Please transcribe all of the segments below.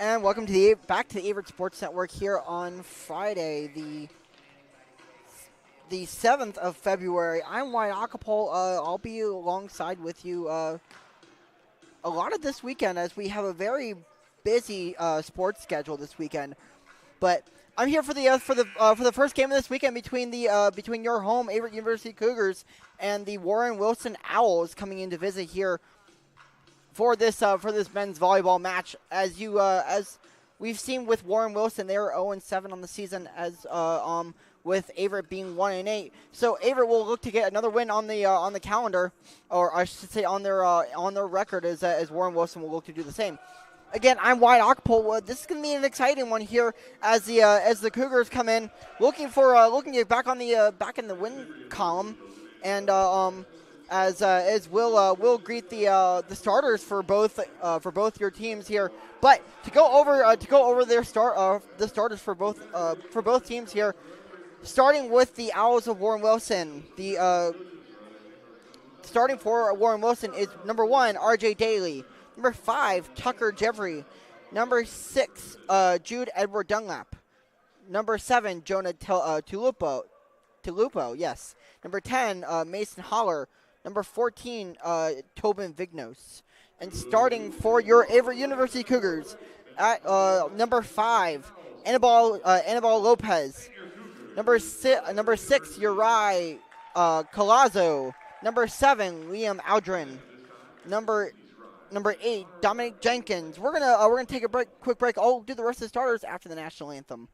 And welcome to back to the Averett Sports Network here on Friday, the 7th of February. I'm Wyatt Acapole. I'll be alongside with you a lot of this weekend as we have a very busy sports schedule this weekend. But I'm here for the first game of this weekend between your home Averett University Cougars and the Warren Wilson Owls coming in to visit here for this men's volleyball match. As we've seen with Warren Wilson, they are 0-7 on the season, as with Averett being 1-8. So Averett will look to get another win on the calendar, or I should say on their record, as Warren Wilson will look to do the same. Again, I'm Wyatt Acapole. This is going to be an exciting one here as the Cougars come in looking to get back in the win column, and as we'll greet the starters for both your teams here. But to go over the starters for both teams here, starting with the Owls of Warren Wilson. The starting for Warren Wilson is number 1, R.J. Daly. Number 5, Tucker Jeffrey. Number 6, Jude Edward Dunlap. Number 7, Jonah Tulupo, yes. Number 10, Mason Holler. Number 14, Tobin Vignos. And starting for your Averett University Cougars at number 5, Anibal Lopez. Number 6, Uri Colazo. Number 7, Liam Aldrin. Number 8, Dominic Jenkins. We're gonna take a quick break. I'll do the rest of the starters after the national anthem.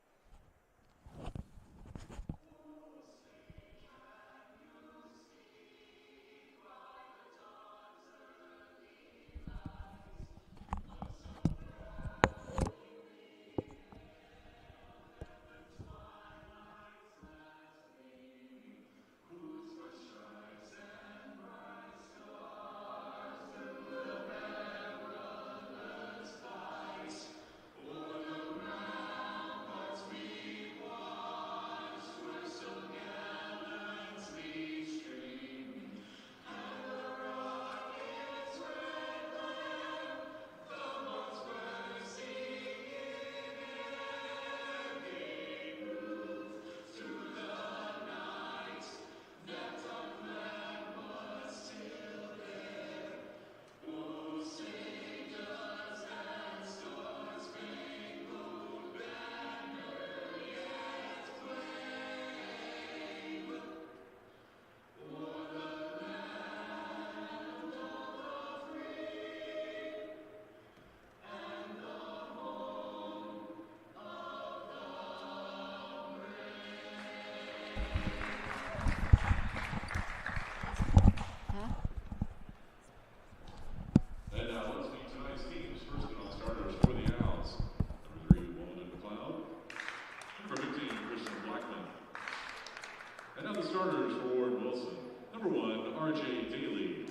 Starters for Warren Wilson. Number 1, R.J. Daly.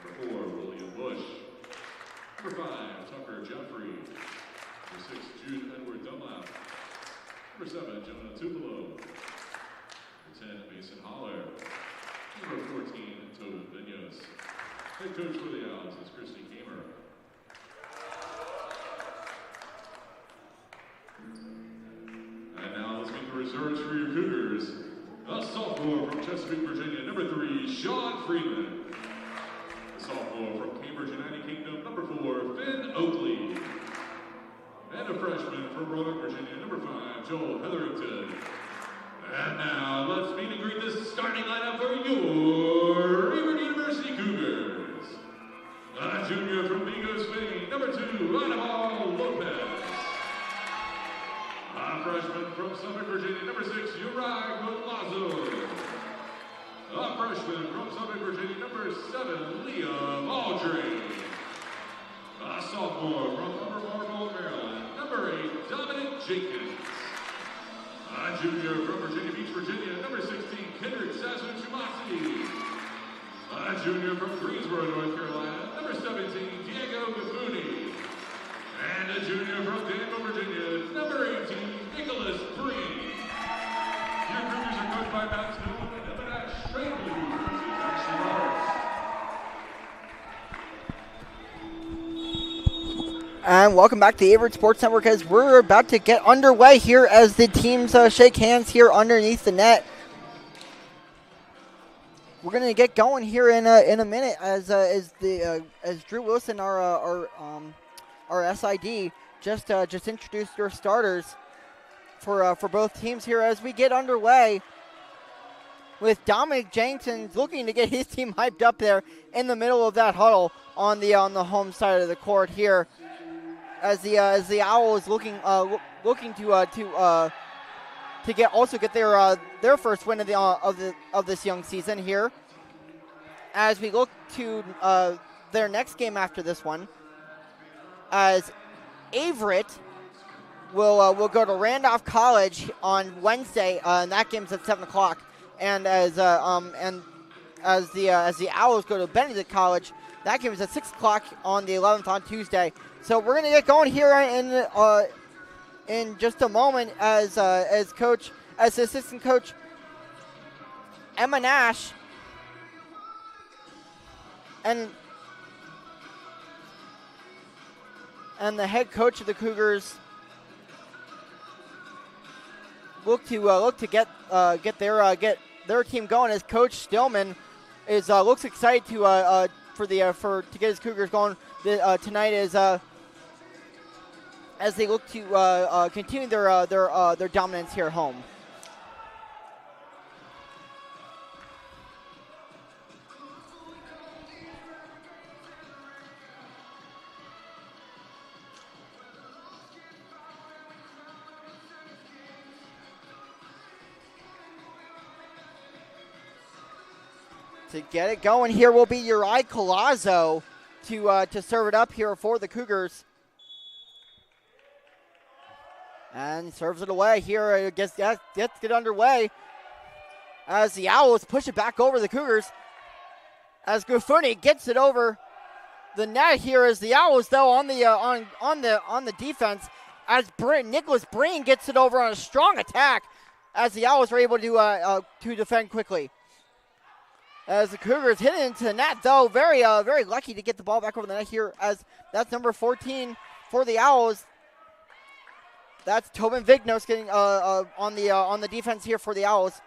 Number 4, William Bush. Number 5, Tucker Jeffrey. Number 6, Jude Edward Dunlap. Number 7, Jonah Tupelo. Number 10, Mason Holler. Number 14, Tobin Vignos. Head coach for the Owls is Christy Kamer. And now let's meet the reserves for your Cougars. A sophomore from Chesapeake, Virginia, number 3, Sean Freeman. A sophomore from Cambridge, United Kingdom, number 4, Finn Oakley. And a freshman from Roanoke, Virginia, number 5, Joel Hetherington. And now let's meet and greet the starting lineup for your Averett University Cougars. A junior from Vigo, Spain, number 2, Anibal Lopez. A freshman from Suffolk, Virginia, number 6, Uri Colazo. A freshman from Suffolk, Virginia, number 7, Liam Aldrin. A sophomore from Upper Marlboro, Maryland, number 8, Dominic Jenkins. A junior from Virginia Beach, Virginia, number 16, Kendrick Sasu-Chumasi. A junior from Greensboro, North Carolina, number 17, Diego Gafuni. And a junior from Danville, Virginia, number 18, Nicholas Breen. Your Cougars are coached by Matt Snow and Emma Strangely, versus Ashley Roberts. And welcome back to the Averett Sports Network as we're about to get underway here as the teams shake hands here underneath the net. We're going to get going here in a minute as Drew Wilson, our SID, just introduced your starters for both teams here as we get underway. With Dominic Jenkins looking to get his team hyped up there in the middle of that huddle on the home side of the court here, as the Owls looking to get their first win of this young season here. As we look to their next game after this one, as Averett will go to Randolph College on Wednesday, and that game's at 7:00. And as the Owls go to Benedict College, that game is at 6:00 on the 11th on Tuesday. So we're gonna get going here in just a moment as assistant coach Emma Nash and the head coach of the Cougars look to get their team going, as Coach Stillman looks excited to get his Cougars going tonight as they look to continue their dominance here at home. To get it going here will be Uri Colazzo to serve it up here for the Cougars. And serves it away here. I guess gets it underway as the Owls push it back over the Cougars. As Gufuni gets it over the net here, as the Owls though on the defense, as Nicholas Breen gets it over on a strong attack, as the Owls are able to defend quickly. As the Cougars hit it into the net, though, very lucky to get the ball back over the net here, as that's number 14 for the Owls. That's Tobin Vignos getting on the defense here for the Owls.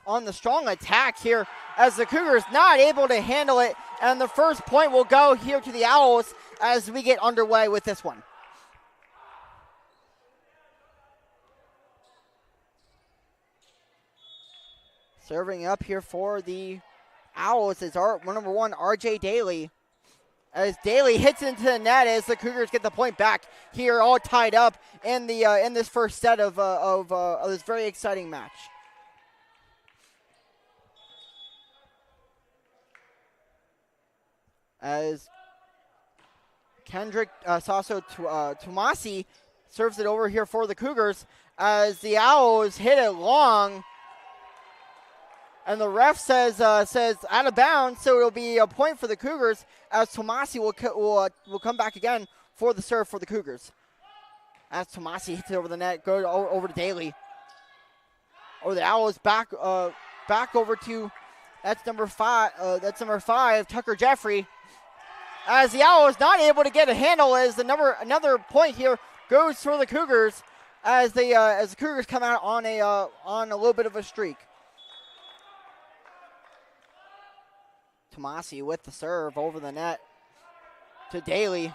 On the strong attack here, as the Cougars not able to handle it, and the first point will go here to the Owls as we get underway with this one. Serving up here for the Owls is our number 1, RJ Daly. As Daly hits into the net, as the Cougars get the point back here, all tied up in this first set of this very exciting match. As Kendrick Sasso Tomasi serves it over here for the Cougars, as the Owls hit it long. And the ref says out of bounds, so it'll be a point for the Cougars, as Tomasi will come back again for the serve for the Cougars. As Tomasi hits it over the net, go over to Daly. Or the Owls back over to that's number 5, Tucker Jeffrey. As the Owls not able to get a handle, as another point here goes for the Cougars, as the Cougars come out on a little bit of a streak. Tomasi with the serve over the net to Daly.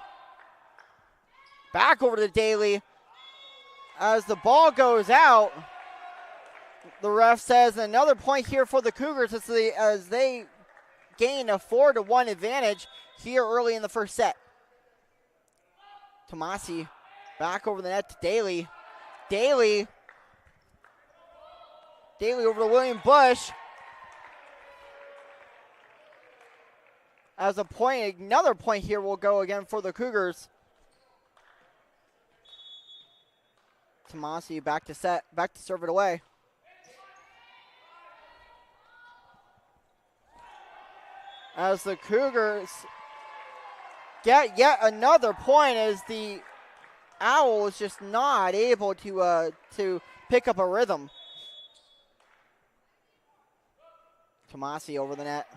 Back over to Daly. As the ball goes out, the ref says another point here for the Cougars as they gain a 4-1 advantage here early in the first set. Tomasi back over the net to Daly. Daly over to William Bush. As another point here will go again for the Cougars. Tomasi back to serve it away. As the Cougars get yet another point, as the Owls just not able to pick up a rhythm. Tomasi over the net.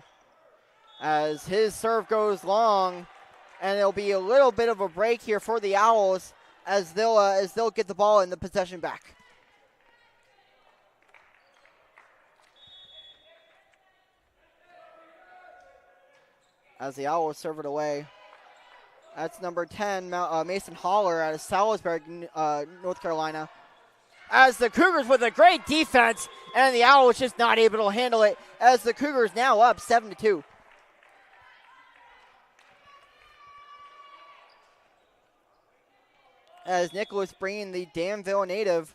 As his serve goes long, And it'll be a little bit of a break here for the Owls as they'll get the ball and the possession back. As the Owls serve it away. That's number 10, Mason Holler out of Salisbury, North Carolina. As the Cougars with a great defense, and the Owls just not able to handle it, as the Cougars now up 7-2. As Nicholas Breen, the Danville native,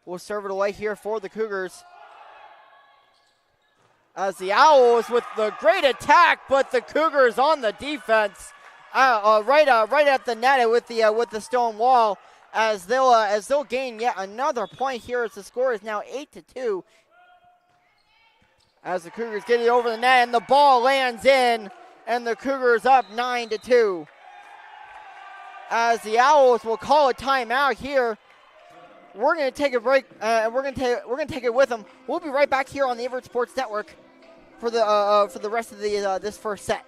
will serve it away here for the Cougars. As the Owls with the great attack, but the Cougars on the defense, right at the net with the stone wall, as they'll gain yet another point here, as the score is now 8-2. As the Cougars get it over the net, and the ball lands in, and the Cougars up 9-2. As the Owls will call a timeout here. We're going to take a break, and we're going to take it with them. We'll be right back here on the Averett Sports Network for the rest of this first set.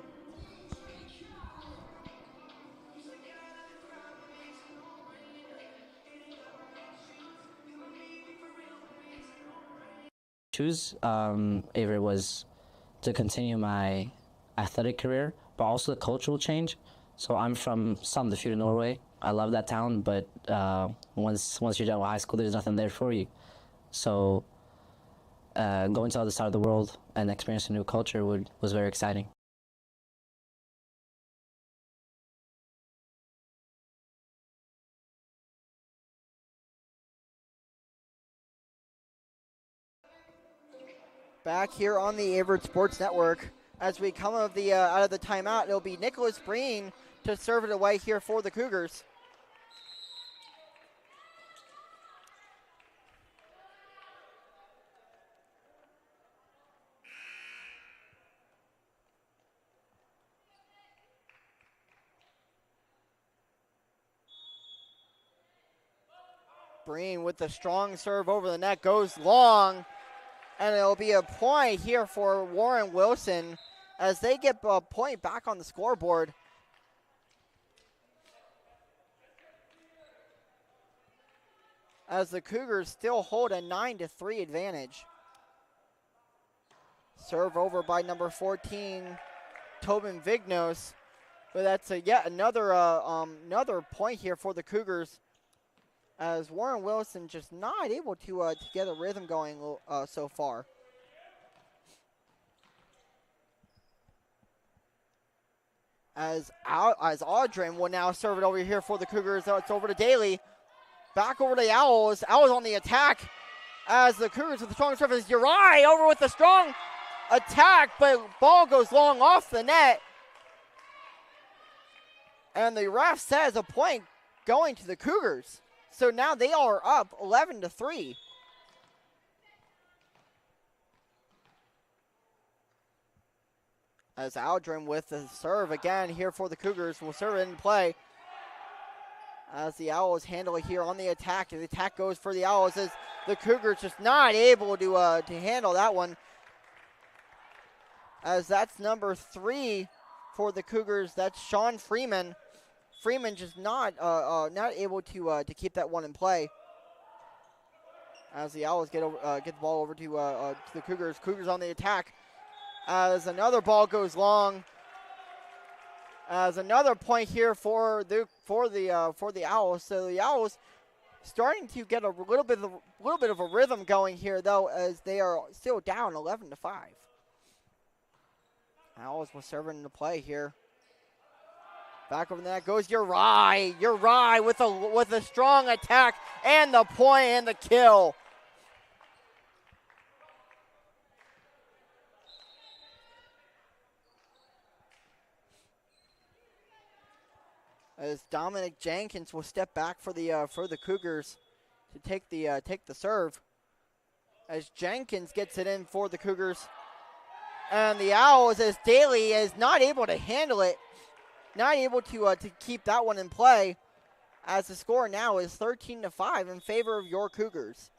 Choose Averett was to continue my athletic career, but also the cultural change. So I'm from Sandefjord, Norway. I love that town, but once you're done with high school, there's nothing there for you. So going to the other side of the world and experiencing a new culture was very exciting. Back here on the Averett Sports Network, as we come out of the timeout, it'll be Nicholas Breen to serve it away here for the Cougars. Breen with the strong serve over the net, goes long, and it'll be a point here for Warren Wilson as they get a point back on the scoreboard. As the Cougars still hold a 9-3 advantage. Serve over by number 14, Tobin Vignos. But that's yet another point here for the Cougars, as Warren Wilson just not able to get a rhythm going so far. As Audrin will now serve it over here for the Cougars. It's over to Daly. Back over to the Owls. Owls on the attack, as the Cougars with the strong serve is Uri over with the strong attack, but ball goes long off the net. And the ref says a point going to the Cougars. So now they are up 11-3. As Aldrin with the serve again here for the Cougars will serve it in play. As the Owls handle it here on the attack. The attack goes for the Owls as the Cougars just not able to handle that one. As that's number 3 for the Cougars. That's Sean Freeman. Freeman just not able to keep that one in play. As the Owls get the ball over to the Cougars. Cougars on the attack. As another ball goes long. As another point here for the Owls. So the Owls starting to get a little bit of a rhythm going here, though, as they are still down 11-5. Owls will serve into play here. Back over that goes Uri. Uri with a strong attack and the point and the kill. As Dominic Jenkins will step back for the Cougars to take the serve. As Jenkins gets it in for the Cougars. And the Owls, as Daly is not able to handle it, not able to keep that one in play, as the score now is 13-5 in favor of your Cougars.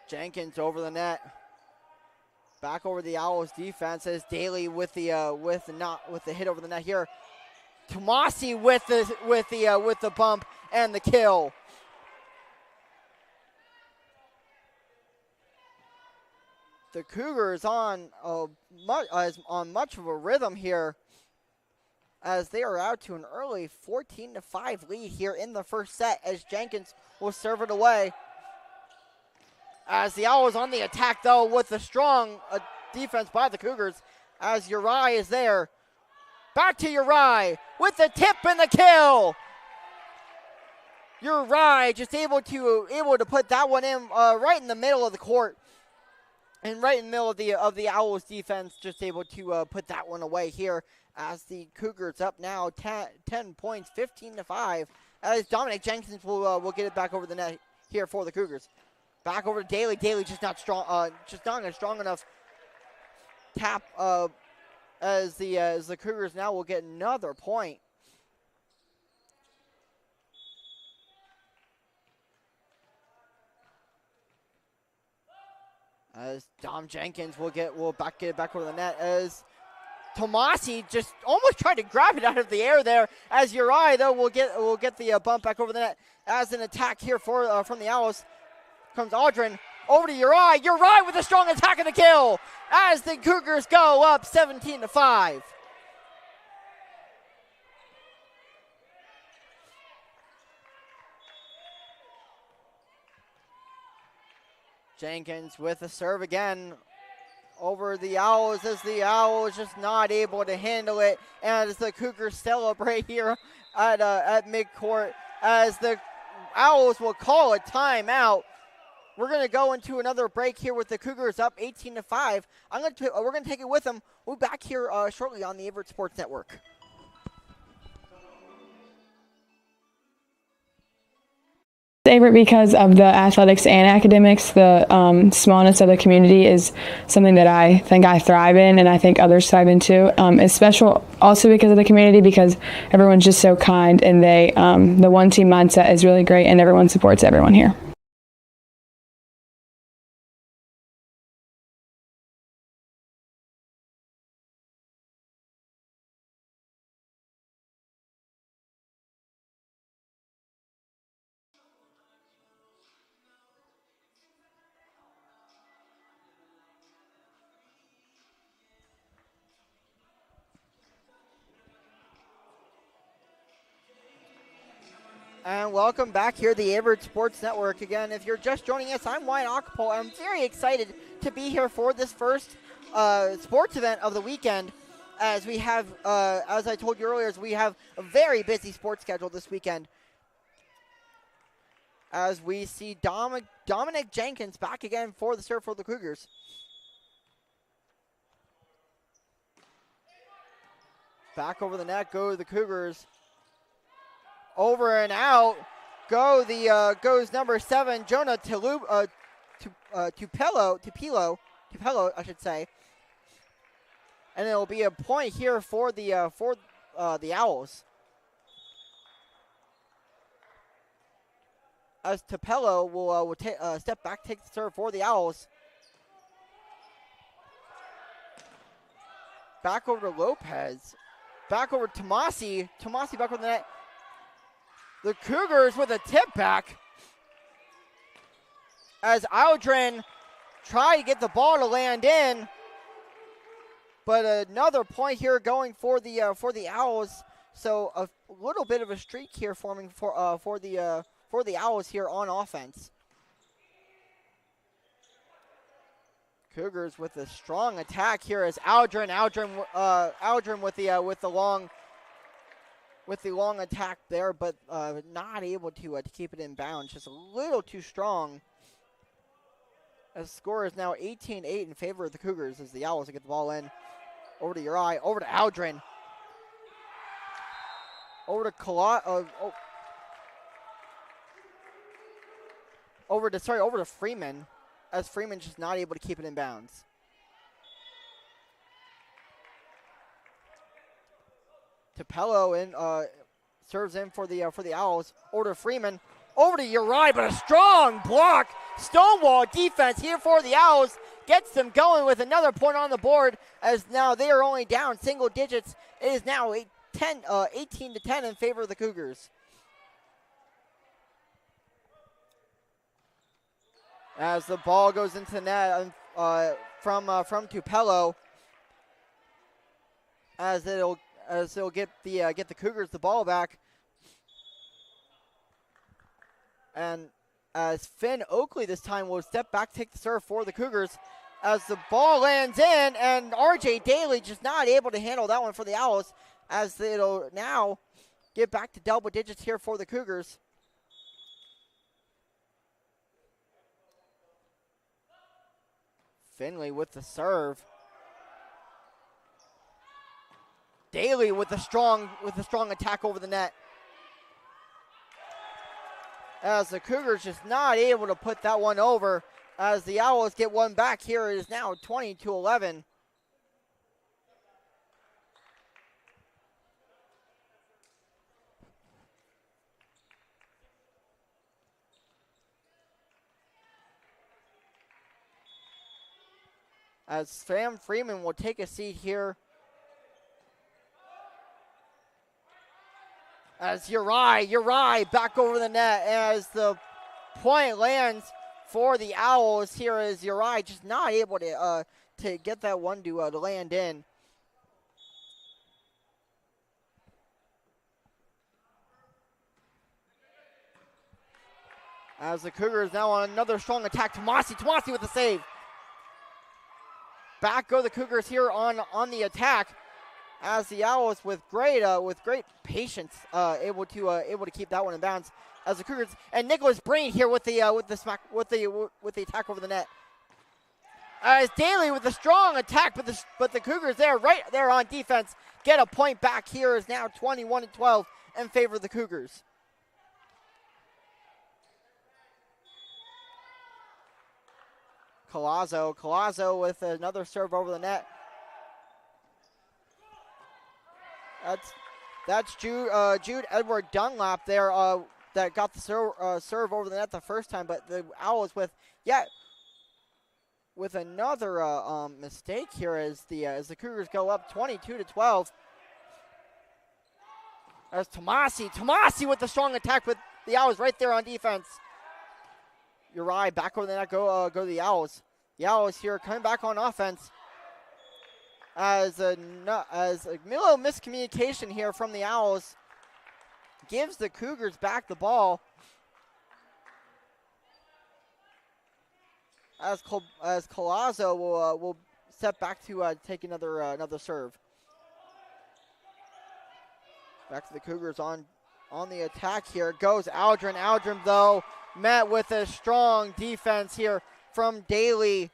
Jenkins over the net. Back over the Owls defense as Daly with the hit over the net here. Tomasi with the bump and the kill. The Cougars on much of a rhythm here, as they are out to an early 14-5 lead here in the first set, as Jenkins will serve it away. As the Owls on the attack, though, with a strong defense by the Cougars, as Uri is there. Back to Uri with the tip and the kill. Uri just able to put that one in right in the middle of the court, and right in the middle of the Owls defense, just able to put that one away here. As the Cougars up now 10 points, 15-5. As Dominic Jenkins will get it back over the net here for the Cougars. Back over to Daly. Daly just not strong, just not a strong enough tap. As the Cougars now will get another point. As Dom Jenkins will get it back over the net, as Tomasi just almost tried to grab it out of the air there. As Uri though will get the bump back over the net. As an attack here from the Owls comes Aldrin over to Uri. Uri with a strong attack and the kill as the Cougars go up 17-5. Jenkins with a serve again over the Owls, as the Owls just not able to handle it, and as the Cougars celebrate here at midcourt, as the Owls will call a timeout. We're going to go into another break here with the Cougars up 18-5. We're going to take it with them. We'll be back here shortly on the Averett Sports Network. Averett, because of the athletics and academics, the smallness of the community is something that I think I thrive in, and I think others thrive in too. It's special also because of the community, because everyone's just so kind, and the one team mindset is really great, and everyone supports everyone here. And welcome back here to the Averett Sports Network. Again, if you're just joining us, I'm Wyatt Acapulco. I'm very excited to be here for this first sports event of the weekend. As we have, as I told you earlier, we have a very busy sports schedule this weekend. As we see Dominic Jenkins back again for the serve for the Cougars. Back over the net go the Cougars. Over and out goes number 7, Jonah Tupelo, I should say. And it'll be a point here for the Owls. As Tupelo will step back, take the serve for the Owls. Back over to Lopez. Back over to Tomasi. Tomasi back over the net. The Cougars with a tip back. As Aldrin try to get the ball to land in. But another point here going for the Owls. So a little bit of a streak here forming for the Owls here on offense. Cougars with a strong attack here as Aldrin with the long attack there, but not able to keep it in bounds. Just a little too strong. The score is now 18-8 in favor of the Cougars as the Owls get the ball in. Over to Uri, over to Aldrin. Over to Freeman, as Freeman just not able to keep it in bounds. Tupelo serves in for the Owls. Over to Freeman, over to Uri, but a strong block. Stonewall defense here for the Owls. gets them going with another point on the board, as now they are only down single digits. It is now 18 to 10 in favor of the Cougars. As the ball goes into the net from Tupelo, as it'll get the Cougars the ball back, and as Finn Oakley this time will step back, take the serve for the Cougars, as the ball lands in, and RJ Daly just not able to handle that one for the Owls, as it'll now get back to double digits here for the Cougars. Finley with the serve. Daly with a strong attack over the net. As the Cougars just not able to put that one over, as the Owls get one back here. It is now 20-11. As Sam Freeman will take a seat here. As Uri back over the net, as the point lands for the Owls here, as Uri just not able to get that one to land in. As the Cougars now on another strong attack, Tomasi with the save. Back go the Cougars here on the attack, as the Owls with great patience able to keep that one in bounds. As the Cougars and Nicholas Breen here with the attack over the net. As Daly with a strong attack, but the Cougars right there on defense get a point back here. Is now 21-12 in favor of the Cougars. Collazo with another serve over the net. That's Jude Edward Dunlap there that got the serve over the net the first time, but the Owls with another mistake here as the Cougars go up 22-12. As Tomasi with the strong attack, with the Owls right there on defense. Uri back over the net, go the Owls. The Owls here coming back on offense. As a little miscommunication here from the Owls gives the Cougars back the ball. As Collazo will step back to take another serve. Back to the Cougars on the attack here. Goes Aldrin. Aldrin though met with a strong defense here from Daly.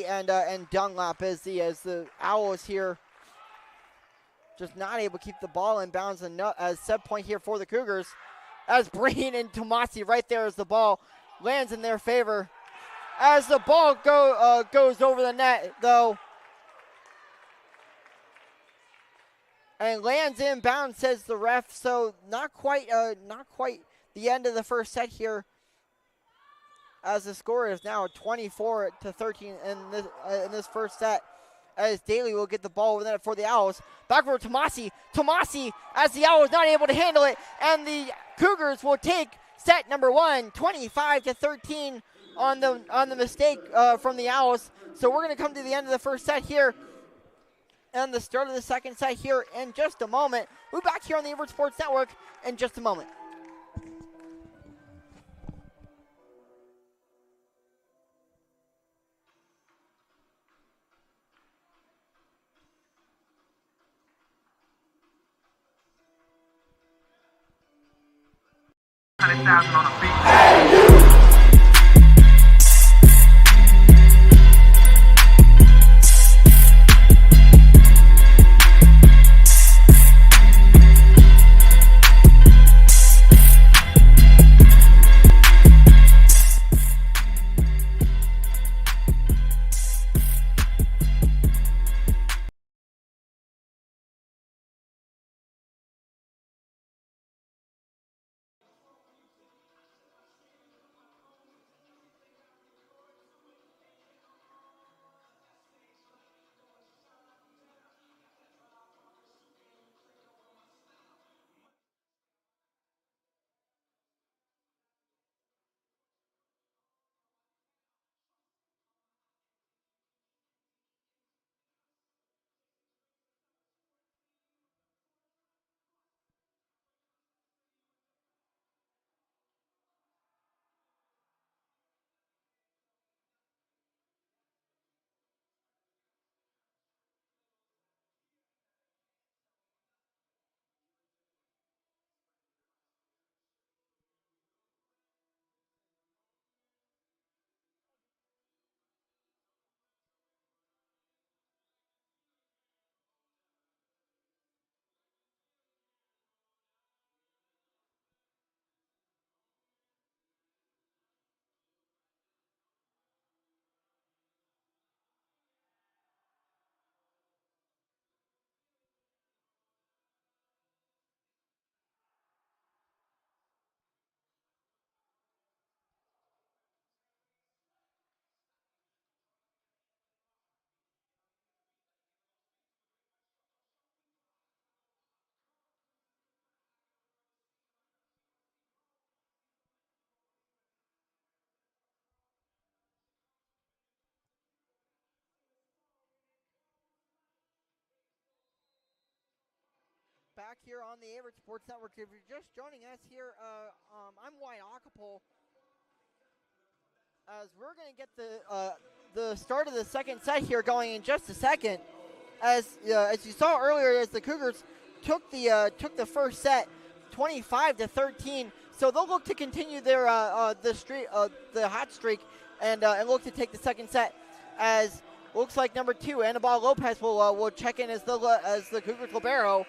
And Dunlap as the Owls here just not able to keep the ball in bounds, as set point here for the Cougars. As Breen and Tomasi right there as the ball lands in their favor. As the ball goes over the net though, and lands in bounds, says the ref. So not quite the end of the first set here, as the score is now 24-13 in this first set, as Daly will get the ball over the net for the Owls. Back over to Tomasi. Tomasi, as the Owls not able to handle it, and the Cougars will take set number one, 25-13 on the mistake from the Owls. So we're going to come to the end of the first set here, and the start of the second set here in just a moment. We'll be back here on the Averett Sports Network in just a moment. $100,000 on a beat. back here on the Averett Sports Network. If you're just joining us here, I'm Wyatt Acapulco. As we're going to get the start of the second set here going in just a second. As you saw earlier, as the Cougars took the first set, 25-13. So they'll look to continue their the hot streak, and look to take the second set. As looks like number 2, Anibal Lopez will check in as the Cougars libero.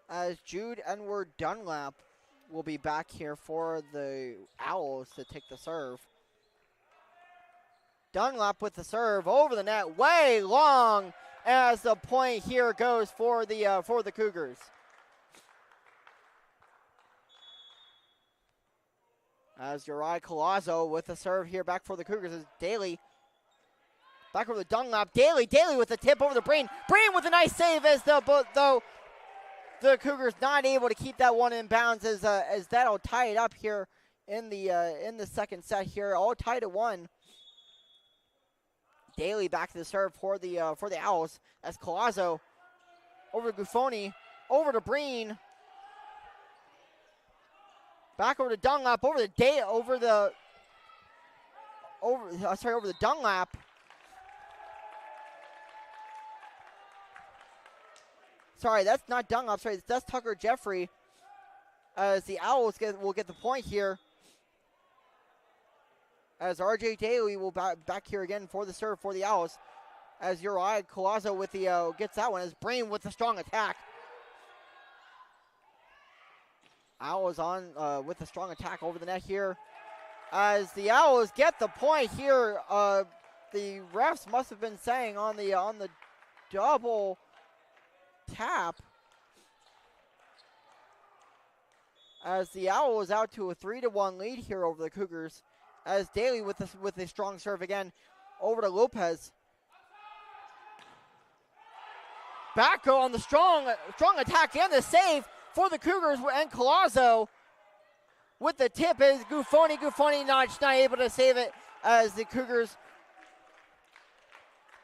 As Jude Edward Dunlap will be back here for the Owls to take the serve. Dunlap with the serve over the net, way long, as the point here goes for the Cougars. As Uriah Colazzo with the serve here back for the Cougars is Daly. Back over the Dunlap, Daly with the tip over the Breen. Breen with a nice save as the Cougars not able to keep that one in bounds as that'll tie it up here in the second set here. All tied at 1. Daly back to the serve for the Owls as Colazzo over to Guffoni, over to Breen, back over to Dunlap, over the Dunlap. Sorry, that's not Dunlap. Sorry, that's Tucker Jeffrey. As the Owls will get the point here. As R.J. Daly will back here again for the serve for the Owls. As Uriah Colazzo with the gets that one. As Breen with the strong attack. Owls on with the strong attack over the net here. As the Owls get the point here. The refs must have been saying on the double tap, as the Owls out to a 3-1 lead here over the Cougars. As Daly with a strong serve again over to Lopez. Back on the strong attack and the save for the Cougars, and Colazzo with the tip is Guffoni. Guffoni not able to save it, as the Cougars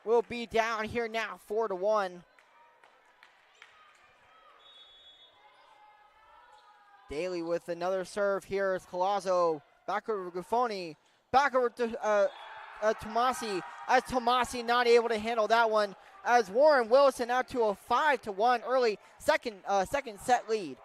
will be down here now 4-1. Daly with another serve here as Colazzo back over to Guffoni, back over to Tomasi, as Tomasi not able to handle that one, as Warren Wilson out to a 5-1 early second set lead.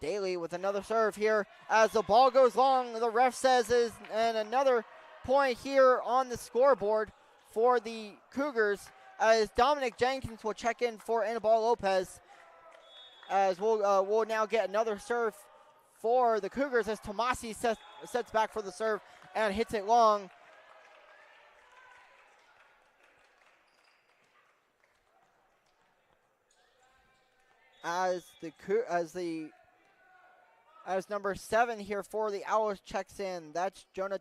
Daly with another serve here as the ball goes long, the ref says and another point here on the scoreboard for the Cougars, as Dominic Jenkins will check in for Anibal Lopez, as we'll now get another serve for the Cougars as Tomasi sets back for the serve and hits it long. As number 7 here for the Owls checks in, that's Jonah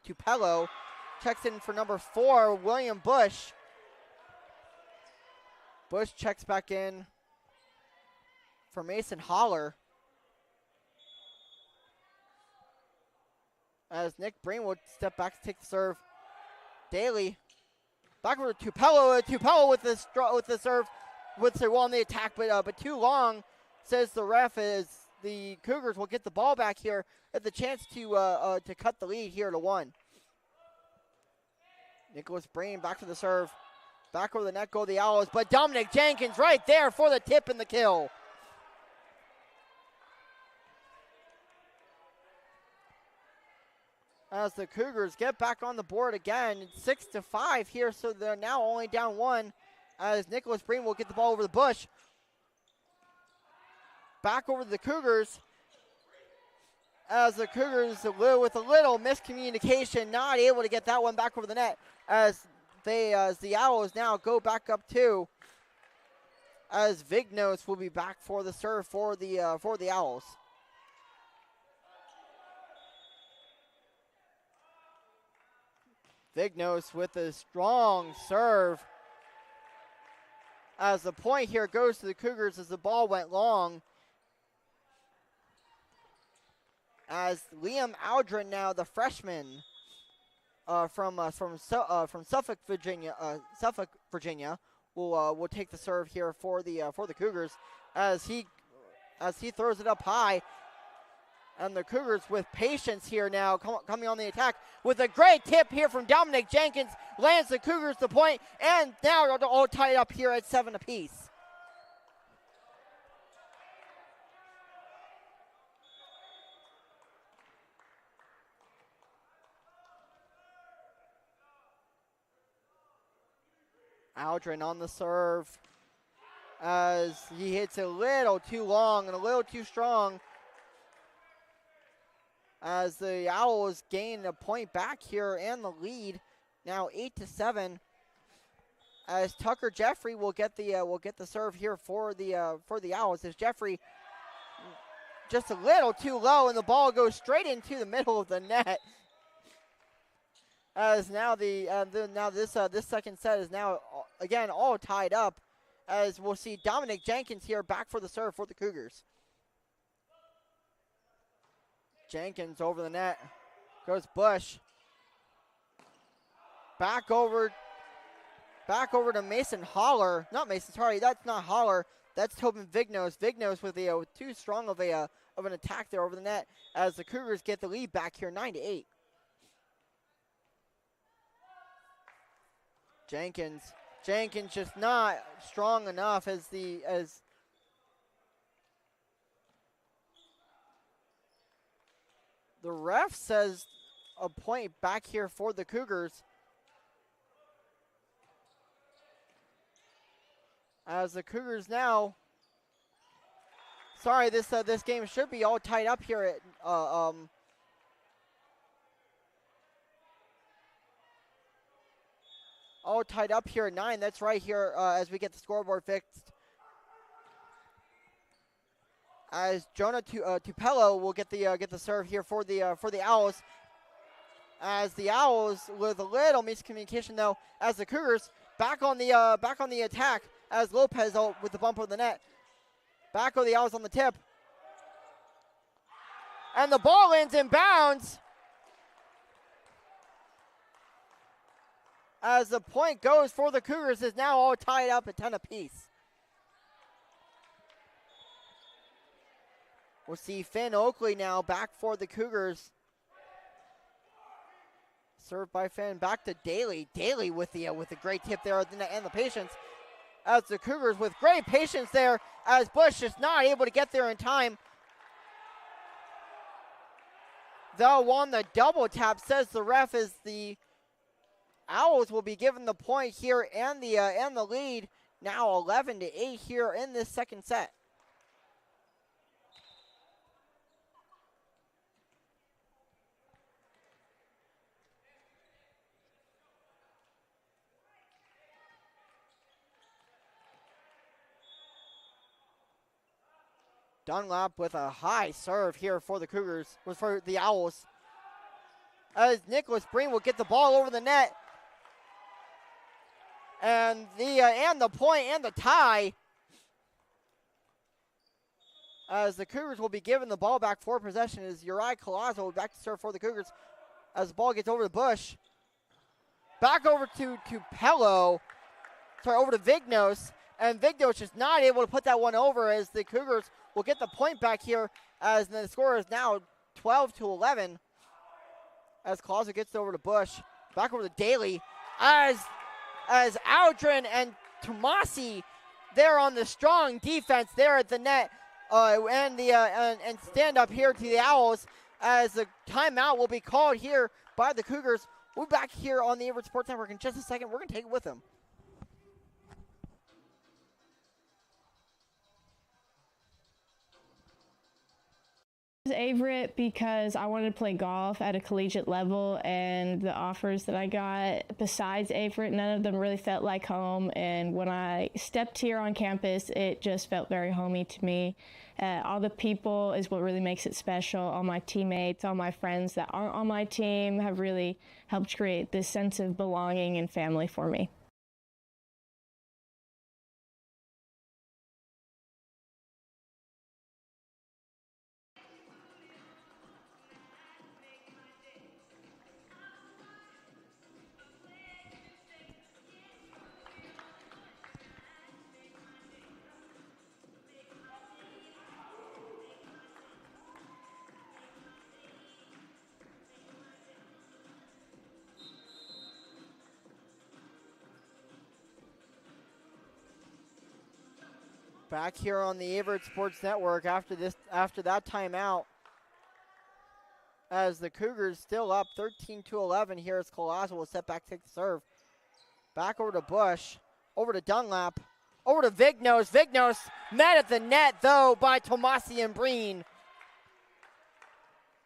Tupelo. Checks in for number 4, William Bush. Bush checks back in for Mason Holler. As Nick Breen will step back to take the serve. Daly back over to Tupelo. Tupelo with the serve, on the attack, but too long, says the ref. As the Cougars will get the ball back here at the chance to cut the lead here to 1. Nicholas Breen back to the serve. Back over the net go the Owls, but Dominic Jenkins right there for the tip and the kill. As the Cougars get back on the board again, it's 6-5 here, so they're now only down 1. As Nicholas Breen will get the ball over the Bush. Back over to the Cougars. As the Cougars with a little miscommunication, not able to get that one back over the net. As the Owls now go back up 2. As Vignos will be back for the serve for the Owls. Vignos with a strong serve. As the point here goes to the Cougars as the ball went long. As Liam Aldrin now, the freshman from Suffolk, Virginia, will take the serve here for the Cougars as he throws it up high. And the Cougars with patience here now coming on the attack with a great tip here from Dominic Jenkins. Lands the Cougars the point, and now they're all tied up here at 7 apiece. Aldrin on the serve as he hits a little too long and a little too strong. As the Owls gain a point back here and the lead, now 8-7. As Tucker Jeffrey will get the serve here for the Owls. As Jeffrey just a little too low, and the ball goes straight into the middle of the net. As now this second set is now again all tied up. As we'll see Dominic Jenkins here back for the serve for the Cougars. Jenkins over the net. Goes Bush. Back over to Mason Holler. Not Mason, sorry, that's not Holler. That's Tobin Vignos. Vignos with too strong of an attack there over the net as the Cougars get the lead back here 9-8. Jenkins just not strong enough as the ref says a point back here for the Cougars. As the Cougars now, sorry, this game should be all tied up here at all tied up here at 9. That's right here as we get the scoreboard fixed. As Jonah Tupelo will get the serve here for the Owls. As the Owls with a little miscommunication though, as the Cougars back on the attack as Lopez with the bump of the net. Back go the Owls on the tip. And the ball lands in bounds. As the point goes for the Cougars is now all tied up at 10 apiece. We'll see Finn Oakley now back for the Cougars. Served by Finn, back to Daly. Daly with the great tip there and the patience. As the Cougars with great patience there, as Bush is not able to get there in time. Though on the double tap, says the ref, is the Owls will be given the point here and the lead now 11-8 here in this second set. Dunlap with a high serve here for the Cougars, for the Owls. As Nicholas Breen will get the ball over the net. And the point and the tie. As the Cougars will be given the ball back for possession as Uriah Collazo will back to serve for the Cougars. As the ball gets over the Bush. Back over to Pello. Sorry, over to Vignos. And Vignos is not able to put that one over as the Cougars will get the point back here as the score is now 12-11. As Collazo gets over to Bush. Back over to Daly. As Aldrin and Tomasi there on the strong defense there at the net and stand up here to the Owls as the timeout will be called here by the Cougars. We'll be back here on the Averett Sports Network in just a second. We're going to take it with them. Averett because I wanted to play golf at a collegiate level, and the offers that I got besides Averett, none of them really felt like home. And when I stepped here on campus, it just felt very homey to me. All the people is what really makes it special. All my teammates, all my friends that aren't on my team have really helped create this sense of belonging and family for me. Back here on the Averett Sports Network after that timeout, as the Cougars still up 13-11 here as Colosso will step back, take the serve. Back over to Bush, over to Dunlap, over to Vignos. Vignos met at the net though by Tomasi and Breen.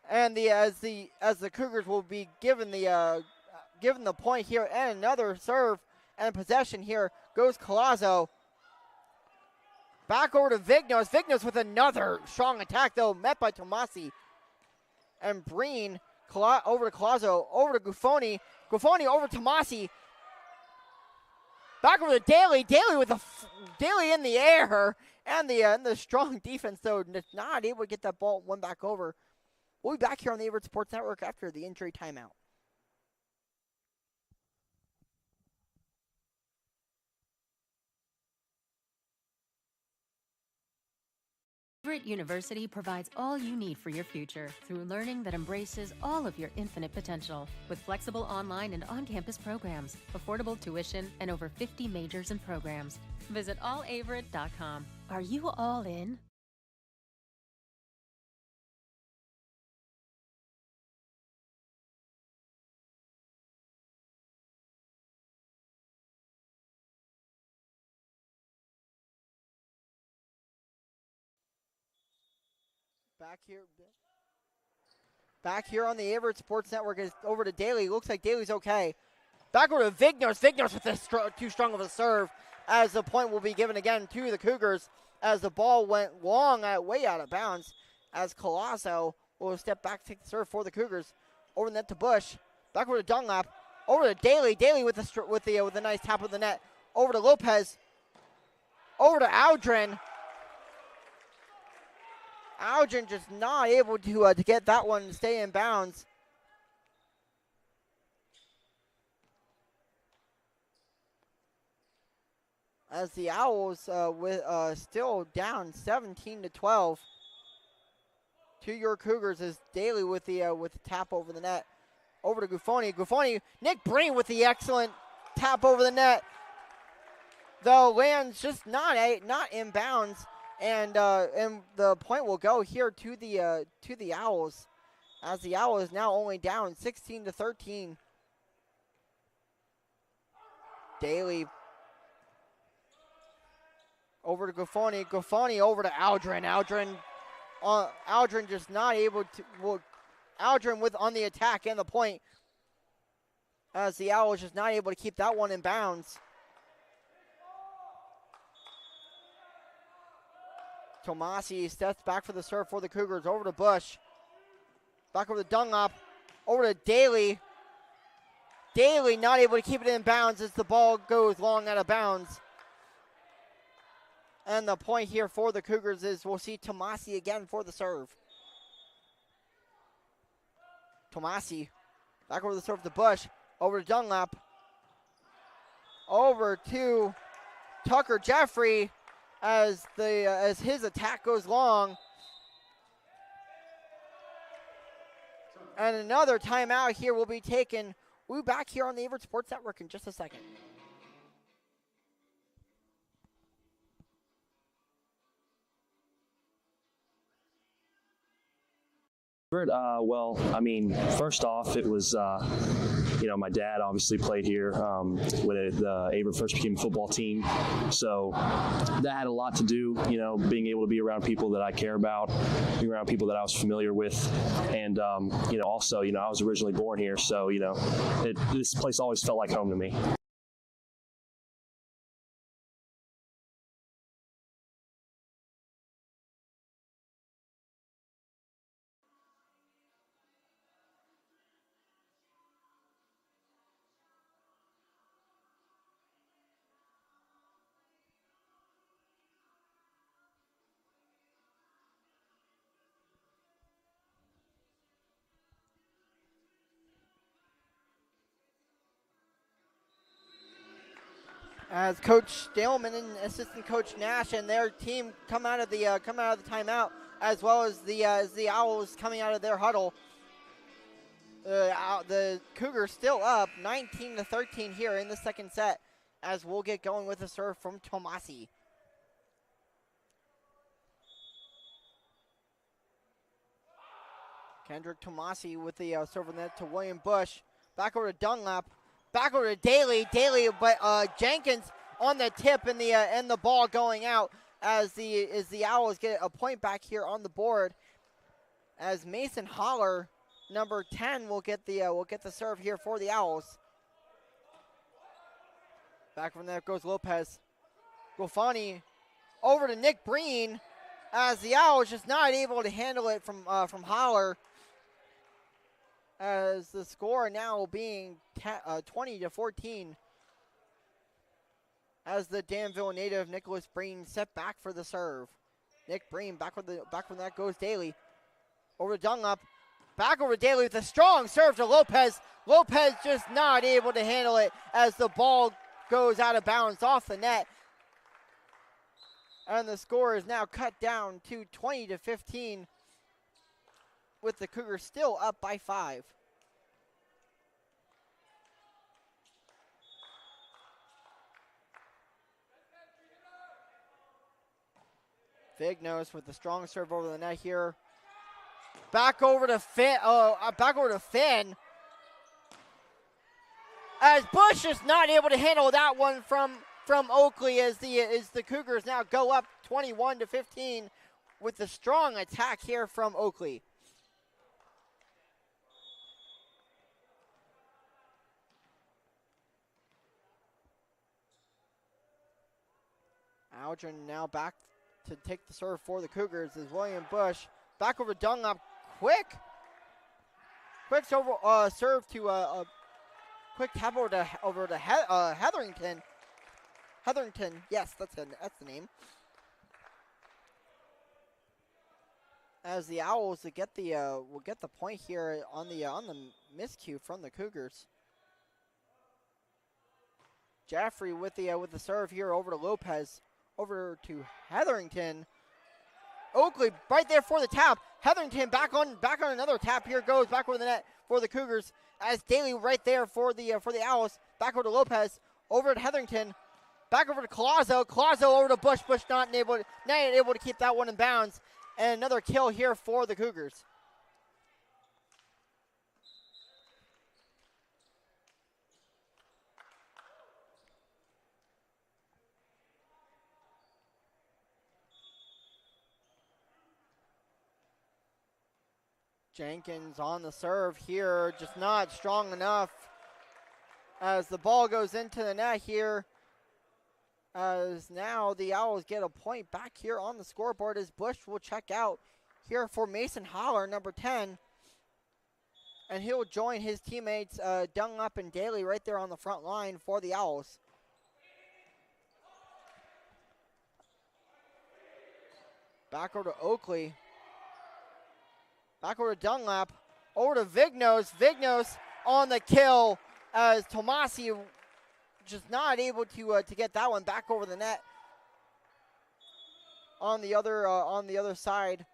And as the Cougars will be given the point here, and another serve and possession here goes Colosso. Back over to Vignos. Vignos with another strong attack, though, met by Tomasi. And Breen over to Colosso, over to Guffoni. Guffoni over to Tomasi. Back over to Daly. Daly with Daly in the air. And the strong defense, though, not able to get that ball one back over. We'll be back here on the Averett Sports Network after the injury timeout. Averett University provides all you need for your future through learning that embraces all of your infinite potential. With flexible online and on-campus programs, affordable tuition, and over 50 majors and programs. Visit allaverett.com. Are you all in? Back here on the Averett Sports Network is over to Daly. Looks like Daly's okay. Back over to Vignos. Vignos with too strong of a serve, as the point will be given again to the Cougars as the ball went long, way out of bounds, as Colosso will step back, take the serve for the Cougars. Over the net to Bush. Back over to Dunlap. Over to Daly. Daly with a nice tap of the net. Over to Lopez. Over to Aldrin. Aldrin just not able to get that one to stay in bounds. As the Owls still down 17-12 to your Cougars, as Daly with the tap over the net. Over to Guffoni. Guffoni, Nick Breen with the excellent tap over the net. Though lands just not in bounds. And the point will go here to the Owls, as the Owls now only down 16-13. Daly over to Guffoni. Guffoni over to Aldrin. Aldrin just not able to. Aldrin with on the attack and the point, as the Owls just not able to keep that one in bounds. Tomasi steps back for the serve for the Cougars. Over to Bush. Back over to Dunlop. Over to Daly. Daly not able to keep it in bounds as the ball goes long out of bounds. And the point here for the Cougars is we'll see Tomasi again for the serve. Tomasi back over the serve to Bush. Over to Dunlap. Over to Tucker Jeffrey. As his attack goes long. And another timeout here will be taken. We'll be back here on the Averett Sports Network in just a second. Well, I mean, first off, it was my dad obviously played here when the Averett first became a football team. So that had a lot to do, being able to be around people that I care about, being around people that I was familiar with. And, also, I was originally born here. So, this place always felt like home to me. As Coach Staleman and assistant coach Nash and their team come out of the timeout, as well as the Owls coming out of their huddle. The Cougars still up 19-13 here in the second set, as we'll get going with a serve from Tomasi. Kendrick Tomasi with the serve net to William Bush. Back over to Dunlap. Back over to Daly, but Jenkins on the tip and the ball going out as the Owls get a point back here on the board. As Mason Holler, number 10, will get the serve here for the Owls. Back from there goes Lopez. Gofani over to Nick Breen as the Owls just not able to handle it from Holler. As the score now being 20-14, as the Danville native Nicholas Breen set back for the serve. Nick Breen back when that goes Daly. Over to Dunlap, back over to Daly with a strong serve to Lopez. Lopez just not able to handle it as the ball goes out of bounds off the net. And the score is now cut down to 20-15. With the Cougars still up by 5. Vignos with the strong serve over the net here. Back over to Finn. As Bush is not able to handle that one from Oakley as the Cougars now go up 21-15 with the strong attack here from Oakley. Aldrin now back to take the serve for the Cougars is William Bush. Back over Dunlap. Quick serve to a quick tap over to Hetherington. Hetherington, yes, that's the name. As the Owls will get the point here on the miscue from the Cougars. Jaffrey with the serve here over to Lopez. Over to Hetherington. Oakley right there for the tap. Hetherington back on another tap. Here goes back over the net for the Cougars. As Daly right there for the Owls. Back over to Lopez. Over to Hetherington. Back over to Colazo. Colazo over to Bush. Bush not able to keep that one in bounds. And another kill here for the Cougars. Jenkins on the serve here, just not strong enough as the ball goes into the net here. As now the Owls get a point back here on the scoreboard as Bush will check out here for Mason Holler, number 10. And he'll join his teammates Dunlap and Daly right there on the front line for the Owls. Back over to Oakley. Back over to Dunlap. Over to Vignos. Vignos on the kill as Tomasi just not able to get that one back over the net. On the other side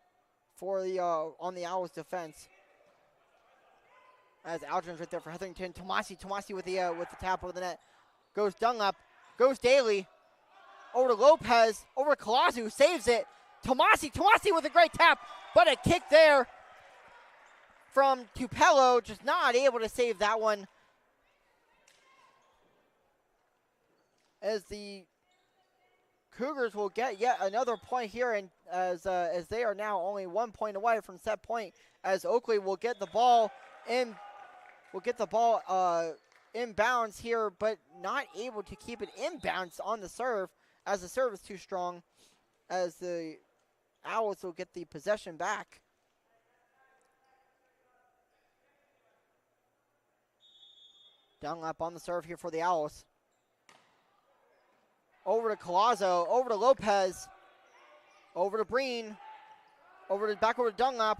for the on the Owls defense. As Aldrin's right there for Hetherington. Tomasi with the tap over the net. Goes Dunlap. Goes Daly. Over to Lopez. Over to Colazo. Saves it. Tomasi with a great tap. But a kick there from Tupelo, just not able to save that one as the Cougars will get yet another point here, and as they are now only 1 point away from set point, as Oakley will get the ball in, inbounds here, but not able to keep it inbounds on the serve, as the serve is too strong, as the Owls will get the possession back. Dunlap on the serve here for the Owls. Over to Collazo, over to Lopez, over to Breen, back over to Dunlap,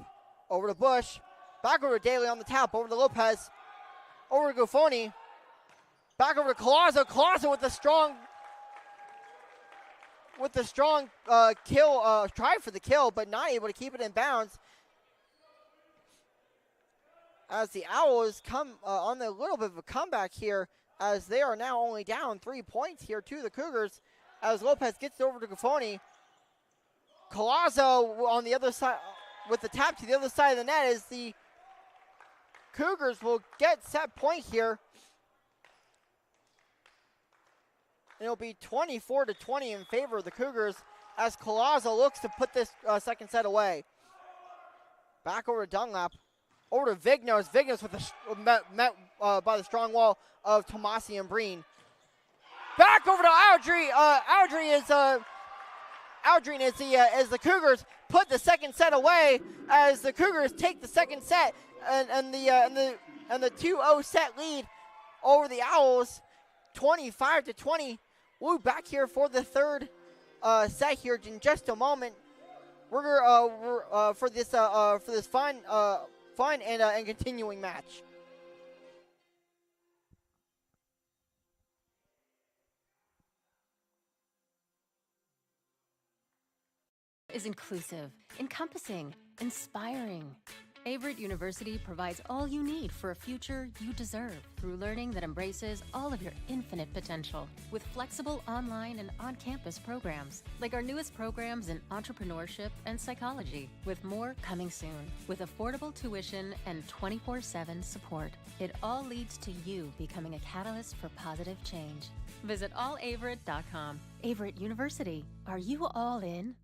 over to Bush, back over to Daly on the tap, over to Lopez, over to Guffoni, back over to Collazo. Collazo with the strong kill, try for the kill, but not able to keep it in bounds. As the Owls come on a little bit of a comeback here, as they are now only down 3 points here to the Cougars, as Lopez gets over to Guffoni. Collazo on the other side with the tap to the other side of the net, as the Cougars will get set point here. It'll be 24-20 in favor of the Cougars, as Collazo looks to put this second set away. Back over to Dunlap. Over to Vignos. Vignos with met by the strong wall of Tomasi and Breen. Back over to Aldry. Aldrin as the Cougars put the second set away, as the Cougars take the second set and the 2-0 set lead over the Owls, 25-20. We'll be back here for the third set here in just a moment. We're for this fun and continuing match. Is inclusive, encompassing, inspiring. Averett University provides all you need for a future you deserve through learning that embraces all of your infinite potential with flexible online and on-campus programs, like our newest programs in entrepreneurship and psychology, with more coming soon, with affordable tuition and 24/7 support. It all leads to you becoming a catalyst for positive change. Visit allaverett.com. Averett University. Are you all in?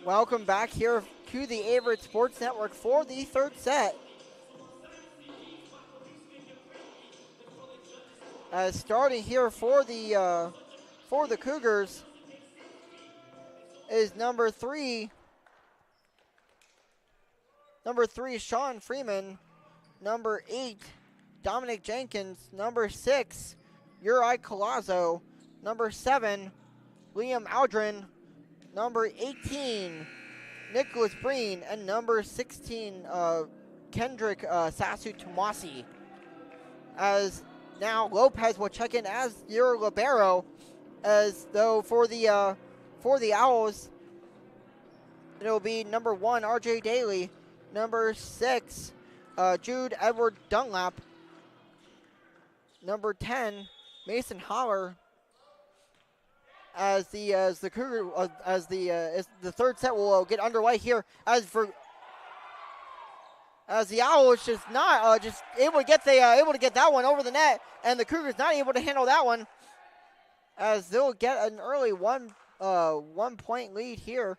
Welcome back here to the Averett Sports Network for the third set. Starting here for the Cougars is number three, Sean Freeman. Number 8, Dominic Jenkins. Number 6, Uri Collazo. Number 7, Liam Aldrin. Number 18, Nicholas Breen. And number 16, Kendrick Sasu Tomasi. As now Lopez will check in as your libero, as though for the Owls, it'll be number 1, RJ Daly. Number 6, Jude Edward Dunlap. Number 10, Mason Holler. As the third set will get underway here. As the Owls just not just able to get that one over the net, and the Cougars not able to handle that one. As they'll get an early 1 point lead here,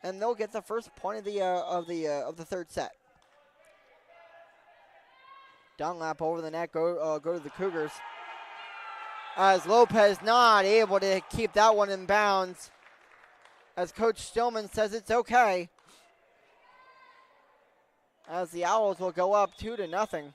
and they'll get the first point of the third set. Dunlap over the net, go to the Cougars. As Lopez not able to keep that one in bounds. As Coach Stillman says it's okay. As the Owls will go up 2-0.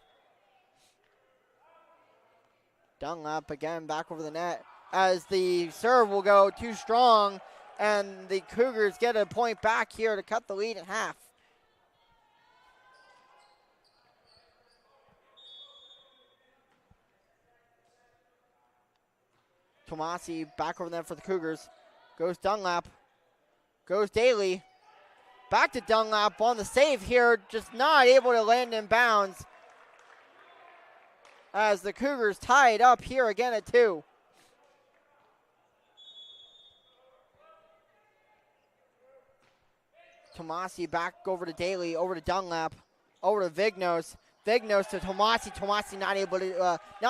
Dunlap again back over the net. As the serve will go too strong, and the Cougars get a point back here to cut the lead in half. Tomasi back over there for the Cougars. Goes Dunlap. Goes Daly. Back to Dunlap on the save here. Just not able to land in bounds. As the Cougars tie it up here again at 2. Tomasi back over to Daly. Over to Dunlap. Over to Vignos. Vignos to Tomasi. Tomasi not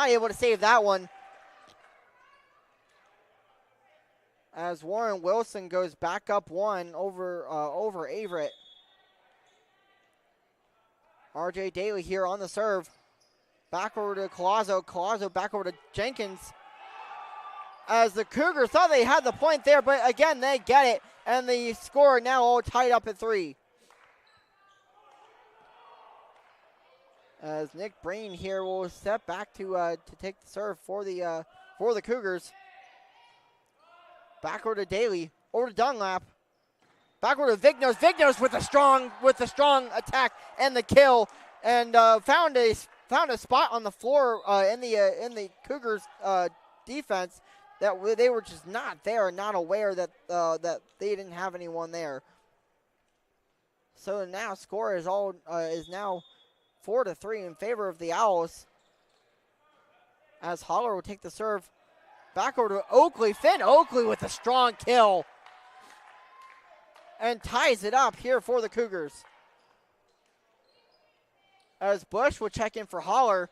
able to save that one. As Warren Wilson goes back up 1 over Averett. RJ Daly here on the serve. Back over to Collazo. Collazo back over to Jenkins. As the Cougars thought they had the point there, but again, they get it. And the score now all tied up at 3. As Nick Breen here will step back to take the serve for the Cougars. Back over to Daly, over to Dunlap, back over to Vignos. Vignos with a strong attack and the kill, and found a spot on the floor in the Cougars defense that they were just not there, not aware that they didn't have anyone there. So now score is now 4-3 in favor of the Owls. As Holler will take the serve. Back over to Oakley. Finn Oakley with a strong kill. And ties it up here for the Cougars. As Bush will check in for Holler.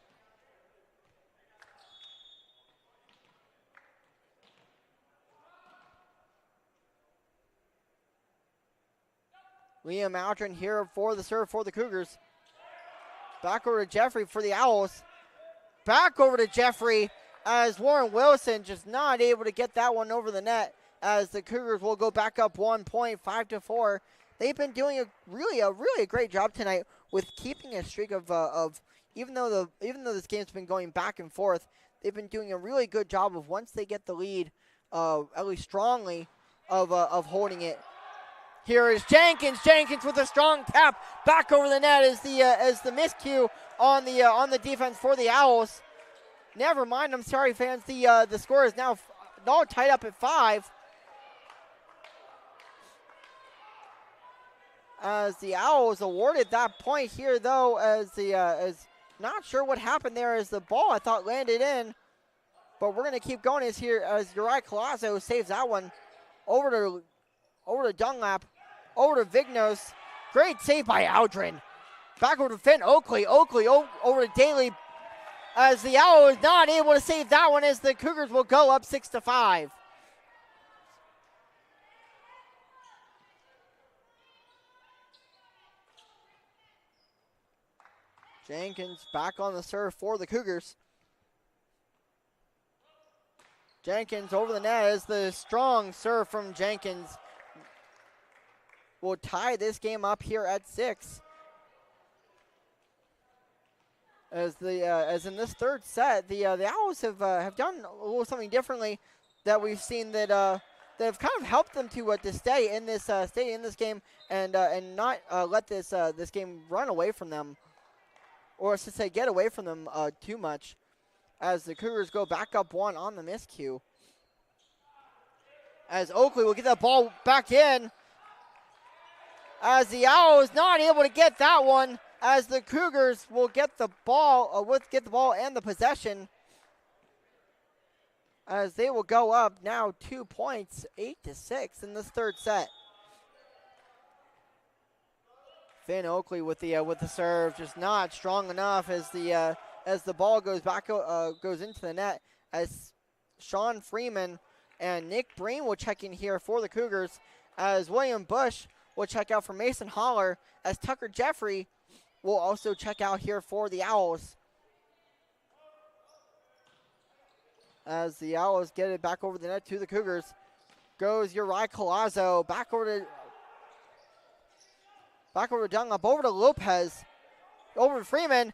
Liam Aldrin here for the serve for the Cougars. Back over to Jeffrey for the Owls. Back over to Jeffrey. As Warren Wilson just not able to get that one over the net, as the Cougars will go back up 1 point, 5-4. They've been doing a really great job tonight with keeping a streak of even though this game's been going back and forth, they've been doing a really good job of once they get the lead, at least strongly, of holding it. Here is Jenkins. Jenkins with a strong tap back over the net as the miscue on the defense for the Owls. Never mind, I'm sorry, fans. The score is now all tied up at 5. As the Owls awarded that point here, though, as not sure what happened there as the ball I thought landed in, but we're gonna keep going as Uriah Collazo saves that one over to Dunlap, over to Vignos. Great save by Aldrin. Back over to Finn Oakley. Oakley over to Daly. As the Owls not able to save that one, as the Cougars will go up 6-5. Jenkins back on the serve for the Cougars. Jenkins over the net as the strong serve from Jenkins will tie this game up here at 6. As in this third set, the Owls have done a little something differently that we've seen that have kind of helped them to stay in this game and not let this game run away from them, or to say get away from them too much. As the Cougars go back up 1 on the miscue. As Oakley will get that ball back in. As the Owls not able to get that one. as the Cougars will get the ball, and the possession, as they will go up now 2 points, 8-6 in this third set. Finn Oakley with the serve, just not strong enough as the ball goes back goes into the net, as Sean Freeman and Nick Breen will check in here for the Cougars, as William Bush will check out for Mason Holler, as Tucker Jeffrey will also check out here for the Owls. As the Owls get it back over the net to the Cougars, goes Uriah Colazzo back over to Dunlap, over to Lopez, over to Freeman,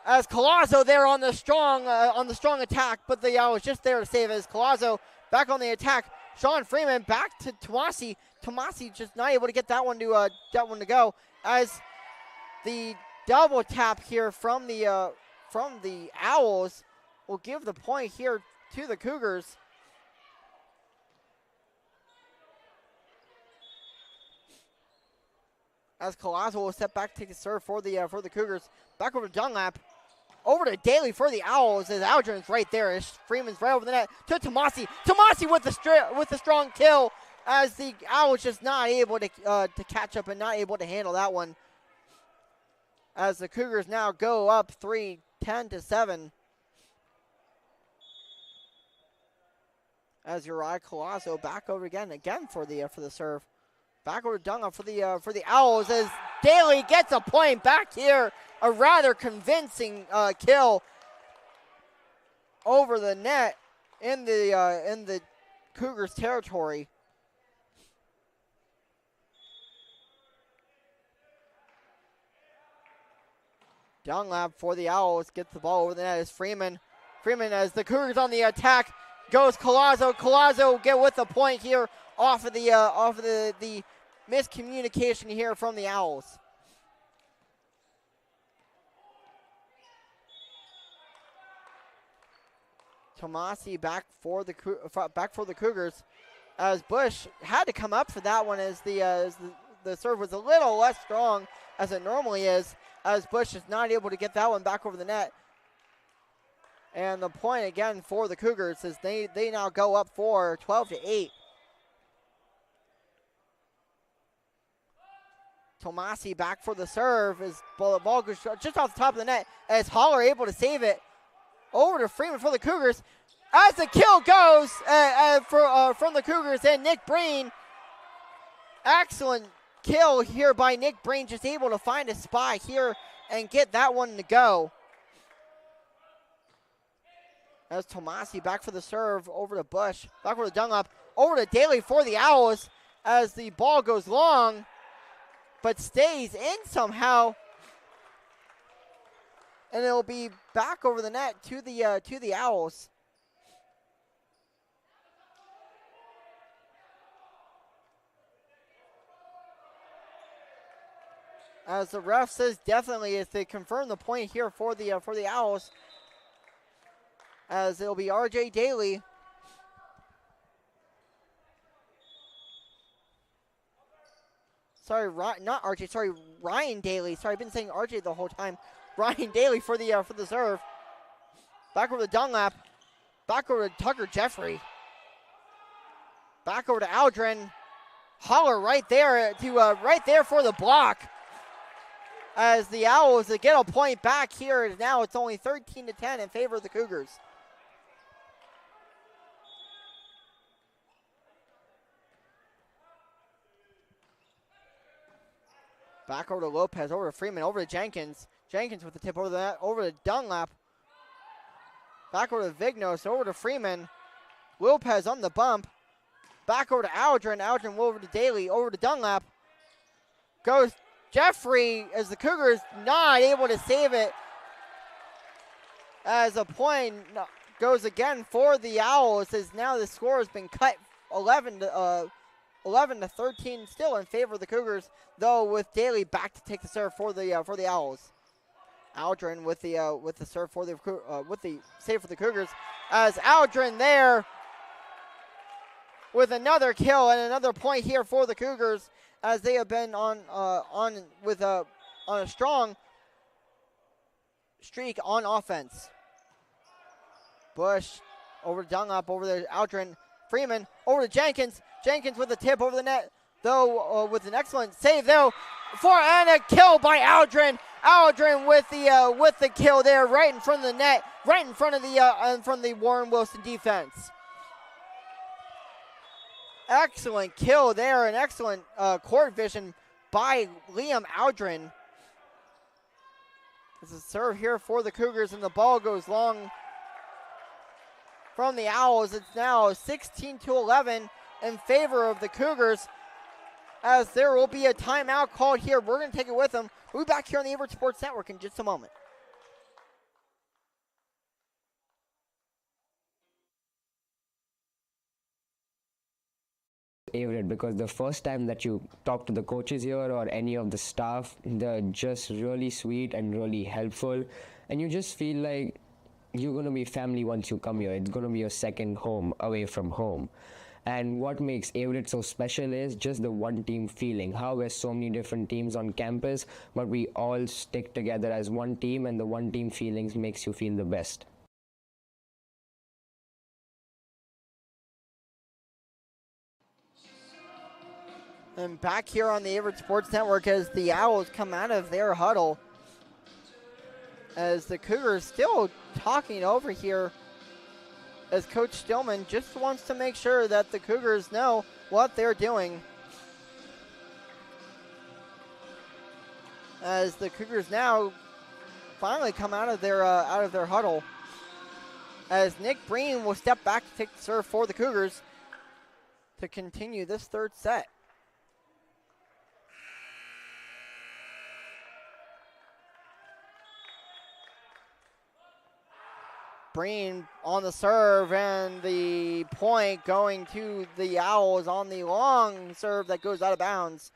as Colazzo there on the strong attack, but the Owls just there to save as Colazzo back on the attack. Sean Freeman back to Tomasi. Tomasi just not able to get that one to go, as the double tap here from the Owls will give the point here to the Cougars. As Colazzo will step back, take the serve for the Cougars. Back over to Dunlap. Over to Daly for the Owls, as Aldrin's right there. As Freeman's right over the net to Tomasi. Tomasi with the strong kill, as the Owls just not able to catch up and not able to handle that one. As the Cougars now go up 10-7. As Uriah Colazzo back over again for the serve. Back over to Dunlap for the Owls, as Daly gets a point back here. A rather convincing kill over the net in the Cougars territory. Dunlap for the Owls gets the ball over the net as Freeman. Freeman, as the Cougars on the attack, goes Colazzo. Colazzo get with the point here off of the miscommunication here from the Owls. Tomasi back for the Cougars, as Bush had to come up for that one, as the serve was a little less strong as it normally is, as Bush is not able to get that one back over the net. And the point again for the Cougars, as they now go up for 12-8. Tomasi back for the serve, as the ball goes just off the top of the net, as Holler able to save it. Over to Freeman for the Cougars, as the kill goes from the Cougars, and Nick Breen. Excellent kill here by Nick Breen, just able to find a spot here and get that one to go. As Tomasi back for the serve, over to Bush, back over to Dunlap, over to Daly for the Owls, as the ball goes long, but stays in somehow. And it'll be back over the net to the Owls. As the ref says, definitely, as they confirm the point here for the Owls. As it'll be RJ Daly. Sorry, not RJ. Sorry, Ryan Daly. Sorry, I've been saying RJ the whole time. Ryan Daly for the serve. Back over to Dunlap. Back over to Tucker Jeffrey. Back over to Aldrin. Holler right there for the block. As the Owls get a point back here, now it's only 13-10 in favor of the Cougars. Back over to Lopez, over to Freeman, over to Jenkins. Jenkins with the tip over the net, over to Dunlap. Back over to Vignos, over to Freeman. Lopez on the bump. Back over to Aldrin. Aldrin over to Daly, over to Dunlap. Goes Jeffrey, as the Cougars not able to save it. As a point goes again for the Owls, as now the score has been cut 11-13, still in favor of the Cougars, though with Daly back to take the serve for the Owls. Aldrin with the serve for with the save for the Cougars, as Aldrin there with another kill and another point here for the Cougars, as they have been on on a strong streak on offense. Bush over to Dunlap, over to Aldrin. Freeman over to Jenkins. Jenkins with a tip over the net, though, with an excellent save, though, and a kill by Aldrin. Aldrin with the kill there, right in front of the net, right in front of the Warren Wilson defense. Excellent kill there, and excellent court vision by Liam Aldrin. This is a serve here for the Cougars, and the ball goes long from the Owls. It's now 16-11 in favor of the Cougars, as there will be a timeout called here. We're going to take it with them. We'll be back here on the Averett Sports Network in just a moment. Averett, because the first time that you talk to the coaches here or any of the staff, they're just really sweet and really helpful, and you just feel like you're going to be family once you come here. It's going to be your second home away from home. And what makes Averett so special is just the one team feeling, how we're so many different teams on campus, but we all stick together as one team, and the one team feelings makes you feel the best. And back here on the Averett Sports Network as the Owls come out of their huddle, as the Cougars still talking over here, as Coach Stillman just wants to make sure that the Cougars know what they're doing. As the Cougars now finally come out of their huddle, as Nick Breen will step back to take the serve for the Cougars to continue this third set. Breen on the serve, and the point going to the Owls on the long serve that goes out of bounds.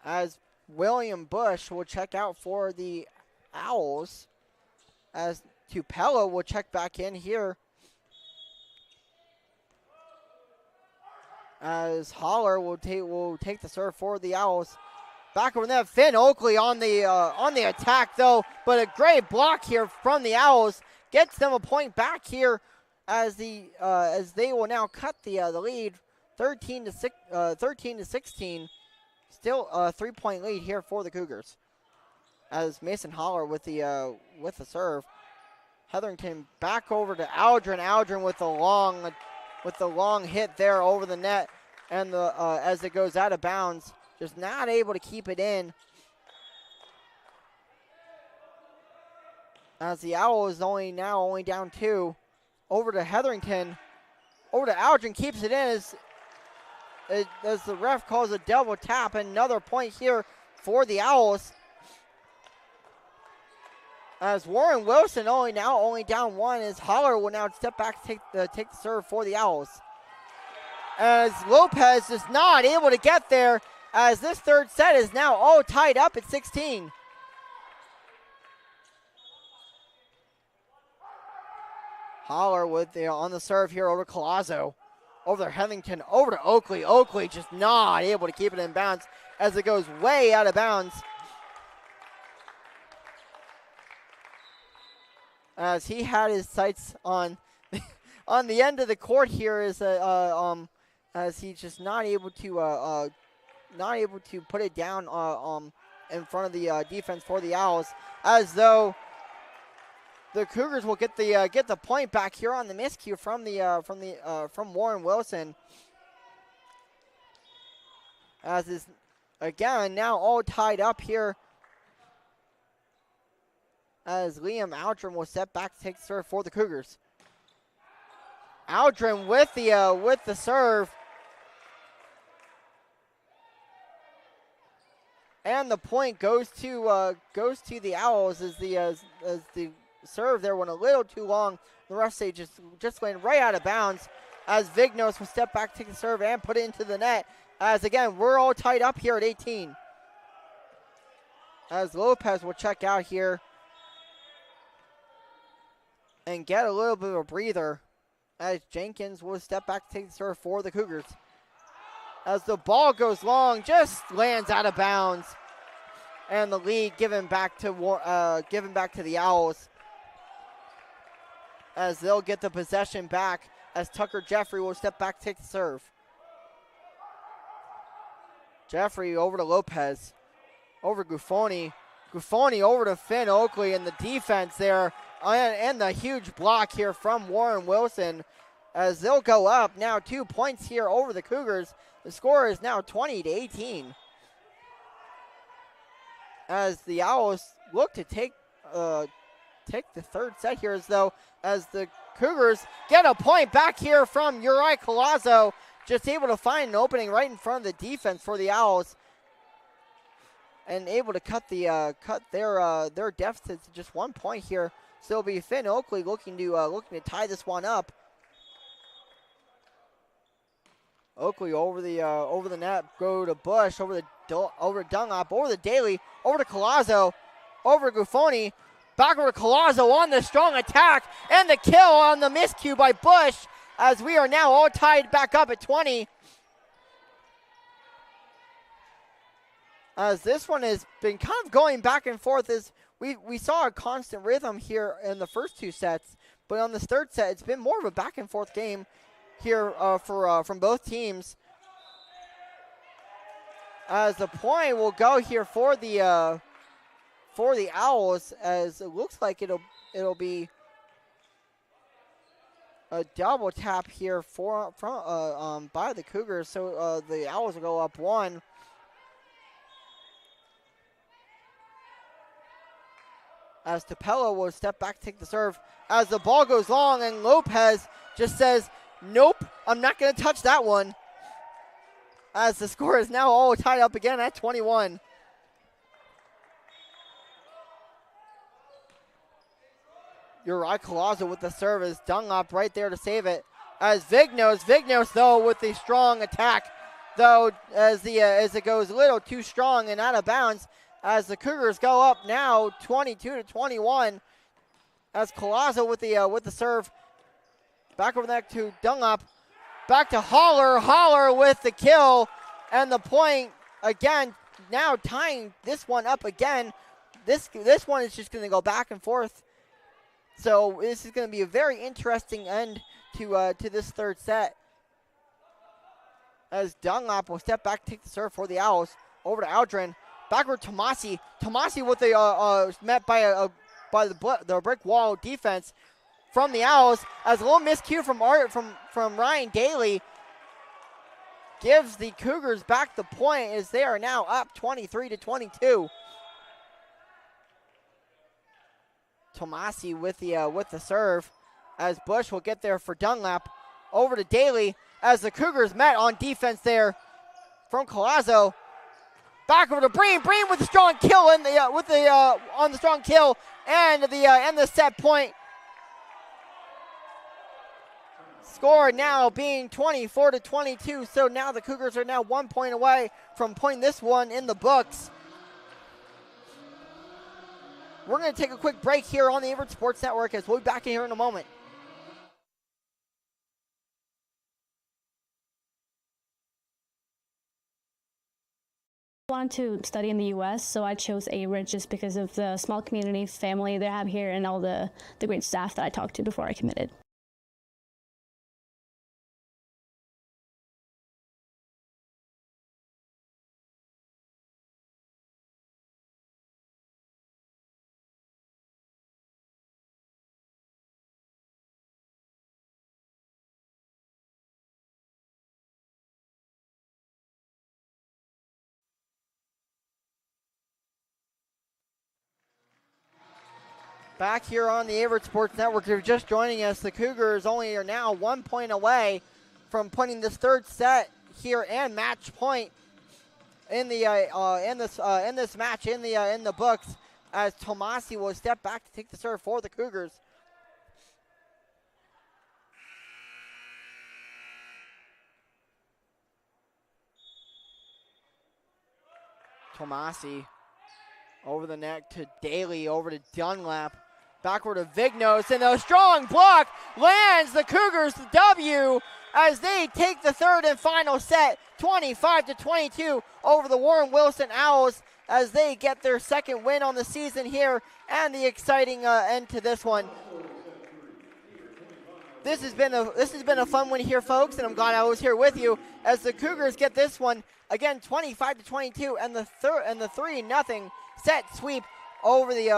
As William Bush will check out for the Owls, as Tupelo will check back in here. As Holler will take the serve for the Owls. Back over net, Finn Oakley on the attack though, but a great block here from the Owls gets them a point back here, as they will now cut the lead, 13 to 16. Still a 3-point lead here for the Cougars. As Mason Holler with the serve, Hetherington back over to Aldrin. Aldrin with the long hit there over the net, and as it goes out of bounds. Just not able to keep it in, as the Owls is only down 2. Over to Hetherington. Over to Aldrin, keeps it in as the ref calls a double tap. Another point here for the Owls. As Warren Wilson only down 1, as Holler will now step back to take the serve for the Owls. As Lopez is not able to get there, as this third set is now all tied up at 16. Holler on the serve here over Collazo. Over to Hetherington, over to Oakley. Oakley just not able to keep it in bounds as it goes way out of bounds. As he had his sights on the end of the court here, as he's just not able to put it down in front of the defense for the Owls, as though the Cougars will get the point back here on the miscue from Warren Wilson. As is again now all tied up here, as Liam Aldrin will step back to take the serve for the Cougars. Aldrin with the serve. And the point goes to the Owls, as the serve there went a little too long. The ref say just went right out of bounds, as Vignos will step back, take the serve, and put it into the net. As again, we're all tied up here at 18. As Lopez will check out here and get a little bit of a breather, as Jenkins will step back to take the serve for the Cougars. as the ball goes long, just lands out of bounds. And the lead given back to the Owls, as they'll get the possession back, as Tucker Jeffrey will step back, take the serve. Jeffrey over to Lopez, over Guffoni. Guffoni over to Finn Oakley, and the defense there, and the huge block here from Warren Wilson, as they'll go up now 2 points here over the Cougars. The score is now 20-18. As the Owls look to take the third set here, as the Cougars get a point back here from Uri Colazzo, just able to find an opening right in front of the defense for the Owls, and able to cut their deficit to just 1 point here. So it'll be Finn Oakley looking to tie this one up. Oakley over the net, go to Bush, over to Dunlop, over to Daly, over to Colazzo, over to Guffoni, back over to Colazzo on the strong attack, and the kill on the miscue by Bush, as we are now all tied back up at 20. As this one has been kind of going back and forth, as we saw a constant rhythm here in the first two sets, but on this third set, it's been more of a back and forth game here from both teams. As the point will go here for the Owls, as it looks like it'll be a double tap here by the Cougars. So the Owls will go up one. As Tapello will step back, take the serve. As the ball goes long, and Lopez just says, nope, I'm not going to touch that one. As the score is now all tied up again at 21. Uri Colazzo with the serve, as Dunlop right there to save it. As Vignos though with the strong attack, though as it goes a little too strong and out of bounds, as the Cougars go up now 22-21. As Colazzo with the serve, back over back to Dunlop, back to Holler with the kill, and the point again, now tying this one up again. This one is just going to go back and forth. So this is going to be a very interesting end to this third set. As Dunlop will step back, take the serve for the Owls, over to Aldrin, backward Tomasi. Tomasi with the met by the brick wall defense from the Owls, as a little miscue from Ryan Daly gives the Cougars back the point, as they are now up 23-22. Tomasi with the serve, as Bush will get there for Dunlap, over to Daly, as the Cougars met on defense there from Colazzo. Back over to Breen with the strong kill on the strong kill and the set point. Score now being 24-22, so now the Cougars are now 1 point away from putting this one in the books. We're going to take a quick break here on the Averett Sports Network, as we'll be back in here in a moment. I wanted to study in the U.S., so I chose Averett just because of the small community family they have here and all the great staff that I talked to before I committed. Back here on the Averett Sports Network, if you're just joining us, the Cougars only are now 1 point away from putting this third set here and match point in this match in the books, as Tomasi will step back to take the serve for the Cougars. Tomasi over the net to Daly, over to Dunlap. Backward to Vignos, and a strong block lands the Cougars the W, as they take the third and final set, 25-22 over the Warren Wilson Owls, as they get their second win on the season here, and the exciting end to this one. This has been a fun one here, folks, and I'm glad I was here with you as the Cougars get this one again, 25-22, and the 3-0 set sweep over the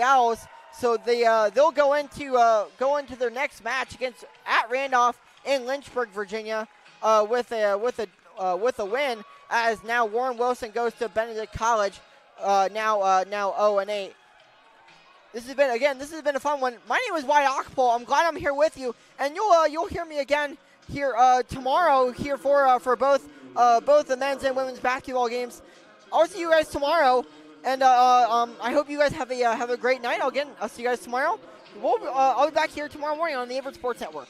Owls. So they'll go into their next match at Randolph in Lynchburg, Virginia, with a win. As now Warren Wilson goes to Benedict College, now 0-8. This has been a fun one. My name is Wyatt Ockpole. I'm glad I'm here with you, and you'll hear me again here tomorrow here for both the men's and women's basketball games. I'll see you guys tomorrow, and I hope you guys have a great night. I'll see you guys tomorrow. I'll be back here tomorrow morning on the Averett Sports Network.